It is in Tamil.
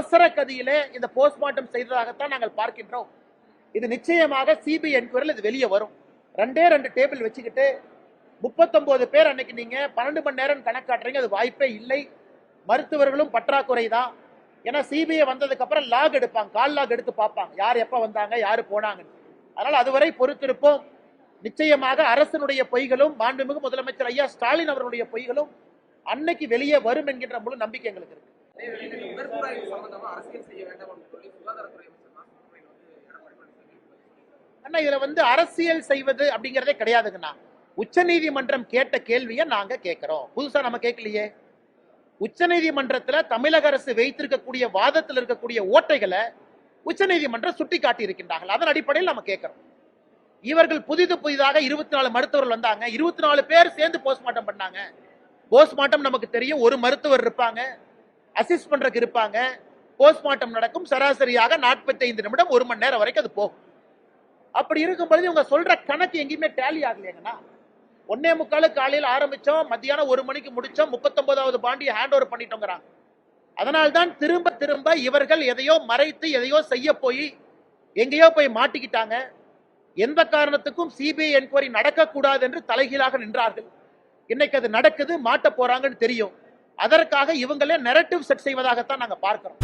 அவசர கதியிலே இந்த போஸ்ட்மார்ட்டம் செய்ததாகத்தான் நாங்கள் பார்க்கின்றோம். இது நிச்சயமாக சிபிஐ என்கொயரியில் இது வெளியே வரும். ரெண்டு டேபிள் வச்சுக்கிட்டு 39 பேர் அன்னைக்கு நீங்க 12 மணி நேரம் கணக்காட்டுறீங்க, அது வாய்ப்பே இல்லை. மருத்துவர்களும் பற்றாக்குறை தான். ஏன்னா சிபிஐ வந்ததுக்கு அப்புறம் லாக் எடுப்பாங்க, கால் லாக் எடுத்து பார்ப்பாங்க யார் எப்ப வந்தாங்க யாரு போனாங்க. அதனால அதுவரை பொறுத்திருப்போம். நிச்சயமாக அரசனுடைய பொய்களும் மாண்புமிகு முதலமைச்சர் ஐயா ஸ்டாலின் அவர்களுடைய பொய்களும் அன்னைக்கு வெளியே வரும் என்கின்ற முழு நம்பிக்கை எங்களுக்கு இருக்கு. இதுல அரசியல் செய்வது அப்படிங்கறதே கிடையாதுங்கண்ணா. உச்ச நீதிமன்றம் கேட்ட கேள்வியை நாங்க கேட்கிறோம், புதுசா நம்ம கேட்கலையே. உச்ச நீதிமன்றத்துல தமிழக அரசு வைத்திருக்கக்கூடிய வாதத்தில் இருக்கக்கூடிய ஓட்டைகளை உச்ச நீதிமன்றம் சுட்டி காட்டி இருக்கின்றார்கள். அதன் அடிப்படையில் நம்ம கேட்கிறோம். இவர்கள் புதிதாக 24 மருத்துவர்கள் வந்தாங்க, 24 பேர் சேர்ந்து போஸ்ட்மார்ட்டம் பண்ணாங்க. போஸ்ட்மார்ட்டம் நமக்கு தெரியும், ஒரு மருத்துவர் இருப்பாங்க, அசிஸ்ட் பண்றதுக்கு இருப்பாங்க. போஸ்ட்மார்ட்டம் நடக்கும் சராசரியாக 45 நிமிடம் 1 மணி நேரம் வரைக்கும் அது போகும். அப்படி இருக்கும் பொழுது இவங்க சொல்ற கணக்கு எங்கேயுமே டேலி ஆகலைங்கன்னா, 1:45 காலையில் ஆரம்பிச்சோம், மத்தியானம் 1 மணிக்கு முடிச்சோம், 39வது பாண்டியை ஹேண்ட் ஓவர் பண்ணிட்டோங்கிறாங்க. அதனால்தான் திரும்ப திரும்ப இவர்கள் எதையோ மறைத்து எதையோ செய்ய போய் எங்கேயோ போய் மாட்டிக்கிட்டாங்க. எந்த காரணத்துக்கும் சிபிஐ என்கொயரி நடக்கக்கூடாது என்று தலைகீழாக நின்றார்கள். இன்னைக்கு அது நடக்குது, மாட்ட போறாங்கன்னு தெரியும். அதற்காக இவங்களே நெரட்டிவ் செட் செய்வதாகத்தான் நாங்க பார்க்கிறோம்.